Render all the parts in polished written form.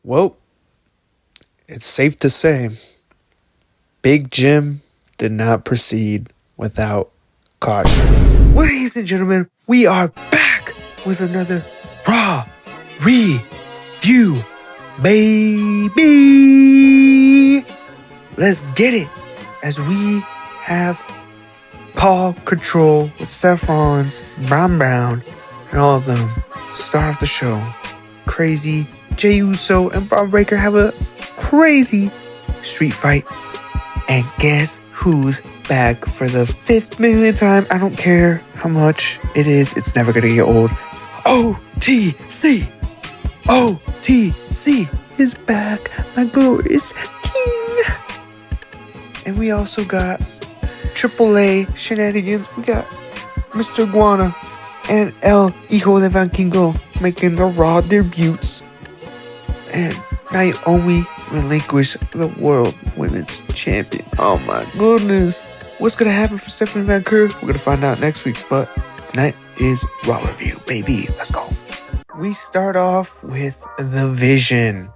Well, it's safe to say Big Jim did not proceed without caution. Ladies and gentlemen, we are back with another Raw review, baby. Let's get it as we have Paul Control with Seth Rollins, Brown, and all of them start off the show. Crazy Jey Uso and Braun Breaker have a crazy street fight. And guess who's back for the 5th millionth time? I don't care how much it is. It's never going to get old. OTC. OTC is back. My glorious king. And we also got AAA shenanigans. We got Mr. Iguana and El Hijo de Van Kingo making the Raw debuts. And Naomi relinquished the World Women's Champion. Oh my goodness. What's going to happen for Stephanie McMahon? We're going to find out next week. But tonight is Raw Review, baby. Let's go. We start off with The Vision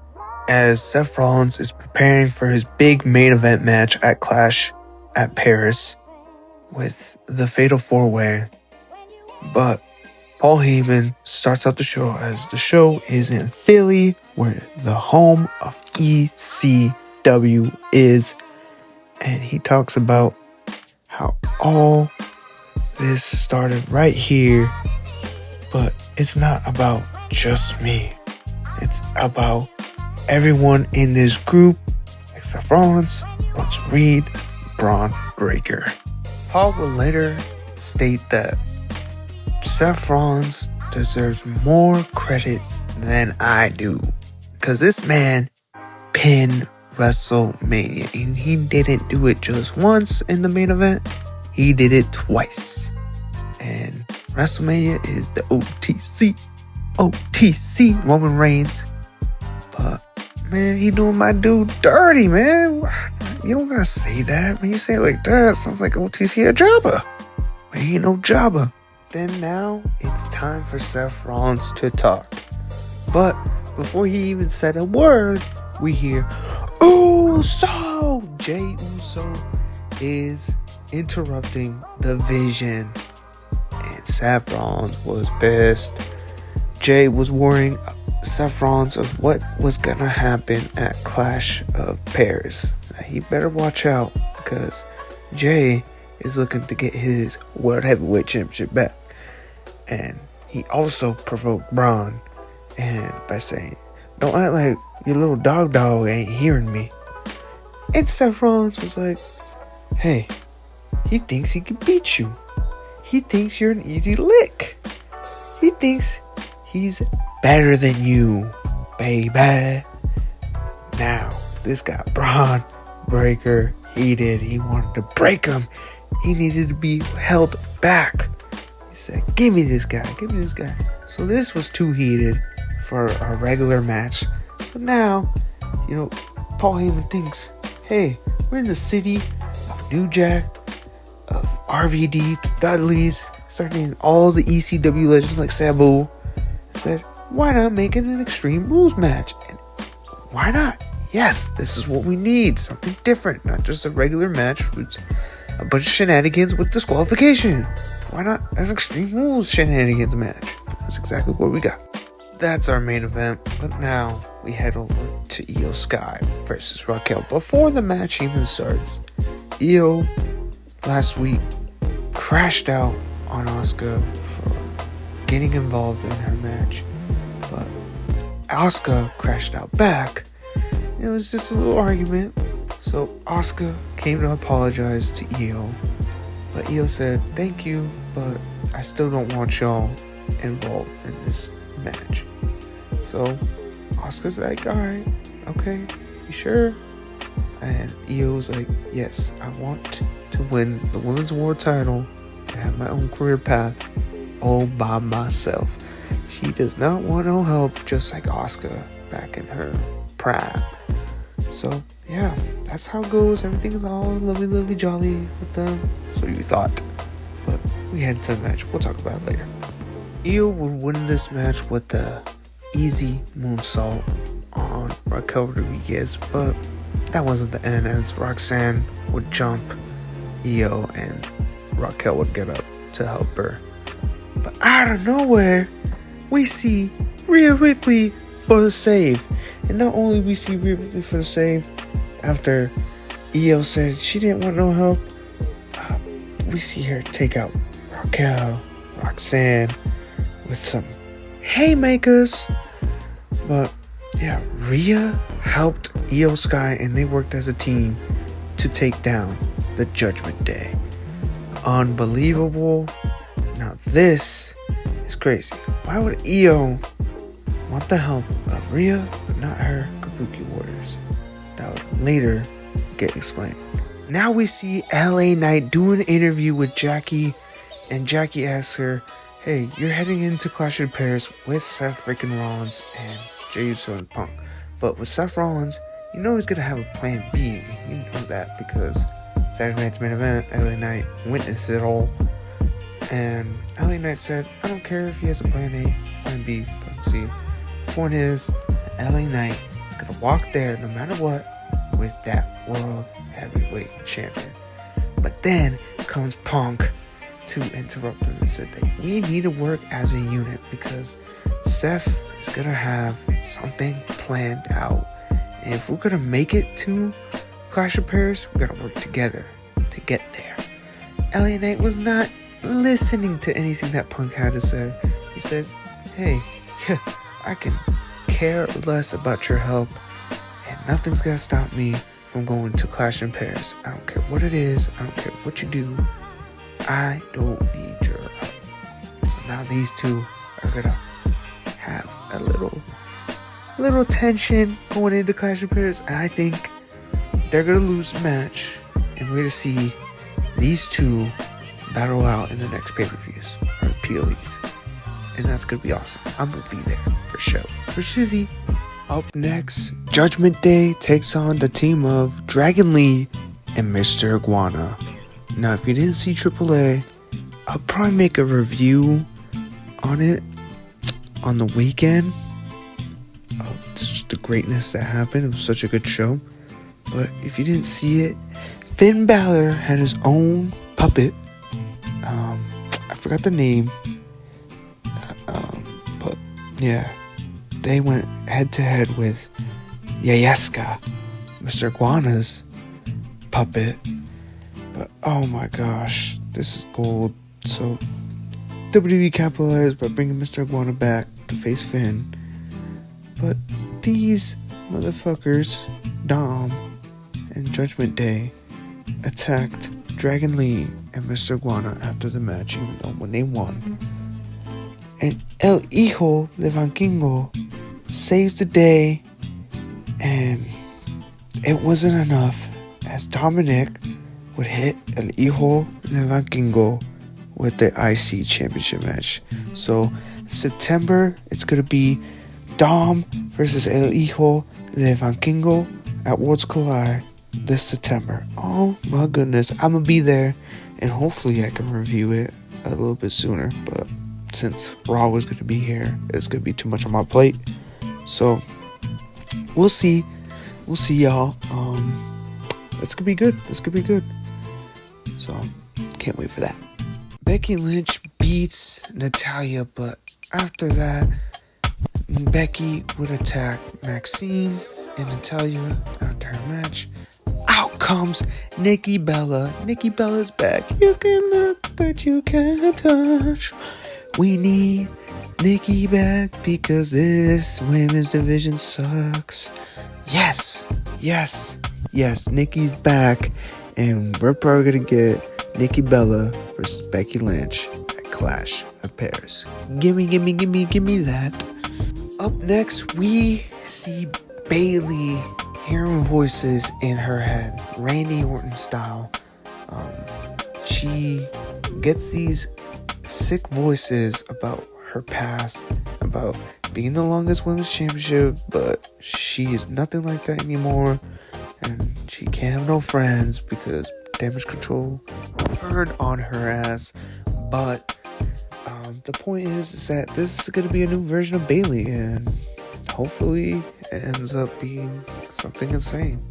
as Seth Rollins is preparing for his big main event match at Clash at Paris with the Fatal 4-Way. But Paul Heyman starts out the show as the show is in Philly, where the home of ECW is. And he talks about how all this started right here, but it's not about just me. It's about everyone in this group, except Rollins, Bronson Reed, Braun Breaker. Paul will later state that Seth Rollins deserves more credit than I do, because this man pinned WrestleMania, and he didn't do it just once in the main event, he did it twice. And WrestleMania is the OTC Roman Reigns. But man, he doing my dude dirty, man. You don't gotta say that. When you say it like that, it sounds like OTC a jobber. But he ain't no jobber. Then now it's time for Seth Rollins to talk. But before he even said a word, we hear Uso! Jey Uso is interrupting The Vision. And Seth Rollins was pissed. Jey was warning Seth Rollins of what was gonna happen at Clash of Paris. He better watch out, because Jey is looking to get his World Heavyweight Championship back. And he also provoked Braun and by saying, "Don't act like your little dog ain't hearing me." And Seth Rollins was like, "Hey, he thinks he can beat you. He thinks you're an easy lick. He thinks he's better than you, baby." Now, this got Braun Breaker heated. He wanted to break him. He needed to be held back. He said, give me this guy. So this was too heated for a regular match. So now, Paul Heyman thinks, hey, we're in the city of New Jack, of RVD, the Dudleys, starting all the ECW legends like Sabu. I said, why not make it an Extreme Rules match? And why not? Yes, this is what we need. Something different, not just a regular match with a bunch of shenanigans with disqualification. Why not an Extreme Rules shenanigans match? That's exactly what we got. That's our main event. But now we head over to Io Sky versus Raquel. Before the match even starts, Io last week crashed out on Asuka for getting involved in her match. But Asuka crashed out back. It was just a little argument. So Asuka came to apologize to Io. But Io said, thank you, but I still don't want y'all involved in this match. So Asuka's like, alright, okay, you sure? And Io was like, yes, I want to win the Women's World title and have my own career path all by myself. She does not want no help, just like Asuka back in her prime. So yeah, that's how it goes. Everything's all lovely jolly with them. So you thought. But we head to the match. We'll talk about it later. Io would win this match with the easy moonsault on Raquel Rodriguez, but that wasn't the end, as Roxanne would jump Io and Raquel would get up to help her. But out of nowhere, we see Rhea Ripley for the save. And not only we see Rhea Ripley for the save, after Io said she didn't want no help, we see her take out Raquel, Roxanne, with some haymakers. But yeah, Rhea helped Io Sky and they worked as a team to take down the Judgment Day. Unbelievable. Now this is crazy. Why would Io want the help of Rhea but not her Kabuki Warriors? That would later get explained. Now we see LA Knight do an interview with Jackie, and Jackie asks her, hey, you're heading into Clash of Paris with Seth freaking Rollins and Jey Uso and Punk. But with Seth Rollins, you know he's gonna have a plan B. You know that because Saturday Night's main event, LA Knight witnessed it all. And LA Knight said, I don't care if he has a plan A, plan B, plan C. The point is, LA Knight is gonna walk there no matter what with that World Heavyweight Champion. But then comes Punk to interrupt him and said that we need to work as a unit because Seth is gonna have something planned out. And if we're gonna make it to Clash of Paris, we gotta work together to get there. LA Knight was not listening to anything that Punk had to say. He said, hey, I can care less about your help, and nothing's gonna stop me from going to Clash in Paris. I don't care what it is, I don't care what you do, I don't need your help. So now these two are gonna have a little tension going into Clash of Paris, and I think they're gonna lose the match, and we're gonna see these two battle out in the next pay-per-views or PLEs, and that's gonna be awesome. I'm gonna be there for sure. For Shizzy. Up next, Judgment Day takes on the team of Dragon Lee and Mr. Iguana. Now, if you didn't see AAA, I'll probably make a review on it on the weekend of just the greatness that happened. It was such a good show. But if you didn't see it, Finn Balor had his own puppet. I forgot the name. But yeah, they went head to head with Yayeska, Mr. Iguana's puppet. But oh my gosh, this is gold. So WWE capitalized by bringing Mr. Iguana back to face Finn. But these motherfuckers, Dom and Judgment Day, attacked Dragon Lee and Mr. Iguana after the match, even though when they won. And El Hijo de Vankingo saves the day, and it wasn't enough as Dominic would hit El Hijo de Vankingo with the IC Championship match. So September, it's gonna be Dom versus El Hijo de Vankingo at Worlds Collide this September. Oh my goodness, I'm gonna be there, and hopefully I can review it a little bit sooner, but since Raw was gonna be here, it's gonna be too much on my plate. So we'll see y'all. It's gonna be good. So can't wait for that. Becky Lynch beats Natalya, but after that, Becky would attack Maxine and Natalya after her match. Out comes Nikki Bella. Nikki Bella's back. You can look, but you can't touch. We need Nikki back because this women's division sucks. Yes, Nikki's back, and we're probably gonna get Nikki Bella versus Becky Lynch at Clash of Paris. Gimme that. Up next, we see Bayley hearing voices in her head, Randy Orton style. She gets these sick voices about her past, about being the longest women's championship, but she is nothing like that anymore, and she can't have no friends because Damage Control turned on her ass. But the point is that this is going to be a new version of Bayley, and hopefully it ends up being something insane.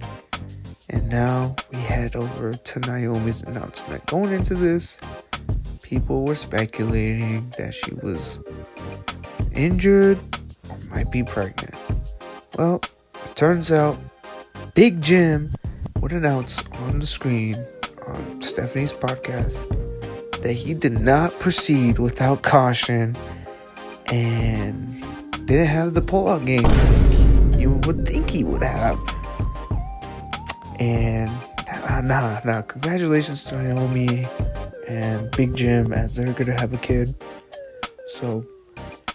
And now we head over to Naomi's announcement. Going into this, people were speculating that she was injured or might be pregnant. Well, it turns out Big Jim would announce on the screen on Stephanie's podcast that he did not proceed without caution and didn't have the pullout game you would think he would have. And congratulations to Naomi and Big Jim, as they're gonna have a kid. So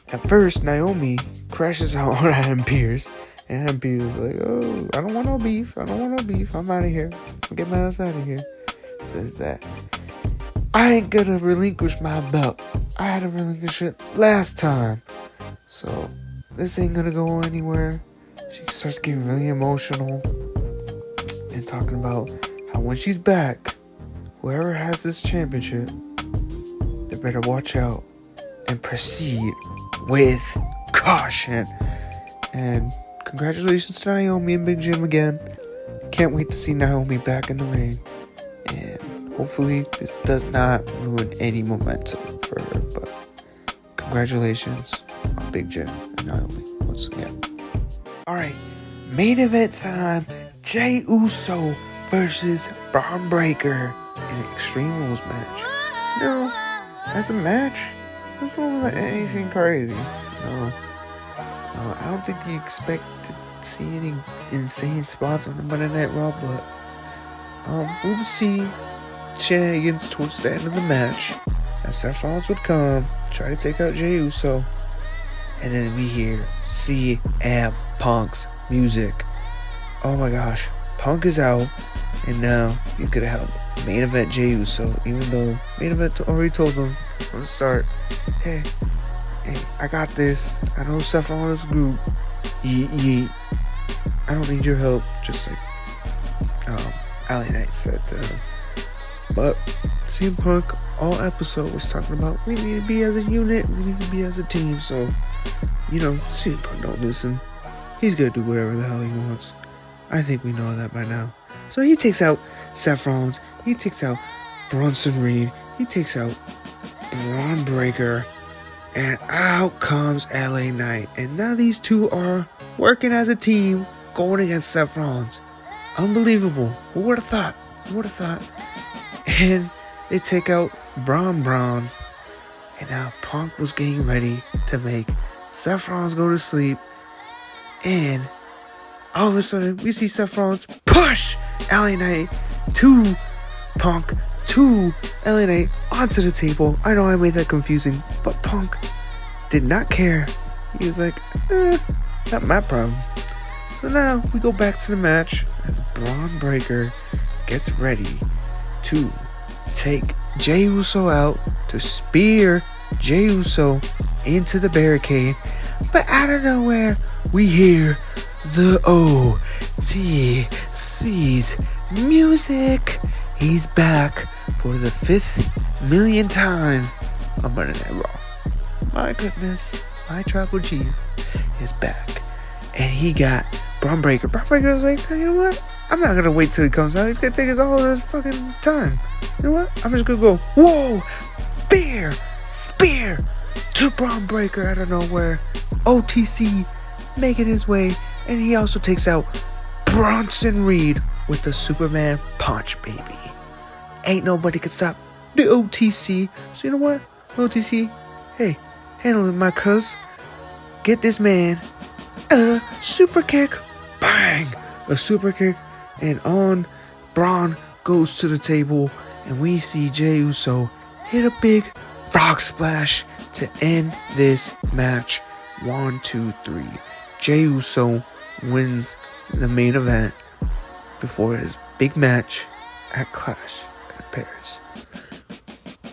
at first Naomi crashes out on Adam Pearce, and Adam Pearce is like, "Oh, I don't want no beef. I'm out of here. Get my ass out of here." Says that I ain't gonna relinquish my belt. I had to relinquish it last time, so this ain't gonna go anywhere. She starts getting really emotional and talking about how when she's back, whoever has this championship, they better watch out and proceed with caution. And congratulations to Naomi and Big Jim again. Can't wait to see Naomi back in the ring. And hopefully this does not ruin any momentum for her. But congratulations on Big Jim and Naomi once again. Alright, main event time. Jey Uso versus Braun Breaker in an Extreme Rules match. No, that's a match. This one wasn't anything crazy. No, I don't think you expect to see any insane spots on the Monday Night Raw, but we would see shenanigans towards the end of the match as Seth Rollins would come, try to take out Jey Uso, and then we hear CM Punk's music. Oh my gosh, Punk is out, and now he's gonna help main event Jey Uso, even though main event already told him from the start, hey, I got this. I know Seth Rollins group. Yeet. I don't need your help, just like LA Knight said. But CM Punk all episode was talking about we need to be as a unit, we need to be as a team. So, CM Punk don't listen. He's gonna do whatever the hell he wants. I think we know that by now. So he takes out Seth Rollins. He takes out Bronson Reed. He takes out Braun Breaker. And out comes LA Knight. And now these two are working as a team going against Seth Rollins. Unbelievable. Who would have thought? And they take out Braun. And now Punk was getting ready to make Seth Rollins go to sleep. And all of a sudden, we see Seth Rollins push LA Knight to Punk, to LA Knight onto the table. I know I made that confusing, but Punk did not care. He was like, not my problem. So now we go back to the match as Braun Breaker gets ready to take Jey Uso out, to spear Jey Uso into the barricade. But out of nowhere, we hear the OTC's music. He's back for the 5th millionth time on Monday Night Raw. My goodness, my Tribal Chief is back. And he got Braun Breaker. Braun Breaker was like, you know what? I'm not gonna wait till he comes out. He's gonna take us all this fucking time. You know what? I'm just gonna go, whoa, spear to Braun Breaker out of nowhere. OTC making his way. And he also takes out Bronson Reed with the Superman punch, baby. Ain't nobody can stop the OTC. So you know what? OTC, hey, handle it, my cuz. Get this man a super kick. Bang! A super kick. And on Braun goes to the table. And we see Jey Uso hit a big frog splash to end this match. 1, 2, 3. Jey Uso wins the main event before his big match at Clash at Paris.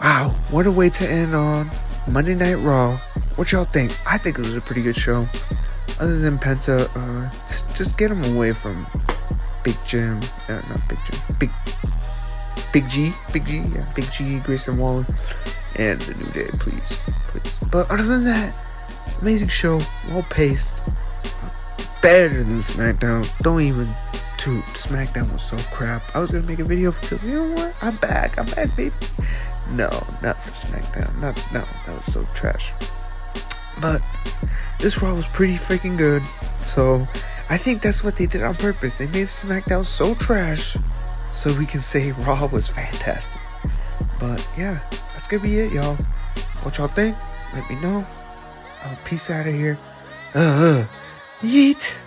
Wow, what a way to end on Monday Night Raw. What y'all think? I think it was a pretty good show. Other than Penta, just get him away from Big Jim. Not Big Jim. Big G, Grayson Waller, and The New Day, please. But other than that, amazing show, well paced. better than SmackDown. Don't even toot. SmackDown was so crap. I was gonna make a video because you know what? I'm back, baby. No, not for SmackDown. No, that was so trash. But this Raw was pretty freaking good. So I think that's what they did on purpose. They made SmackDown so trash so we can say Raw was fantastic. But yeah, that's gonna be it, y'all. What y'all think? Let me know. Peace out of here. Yeet.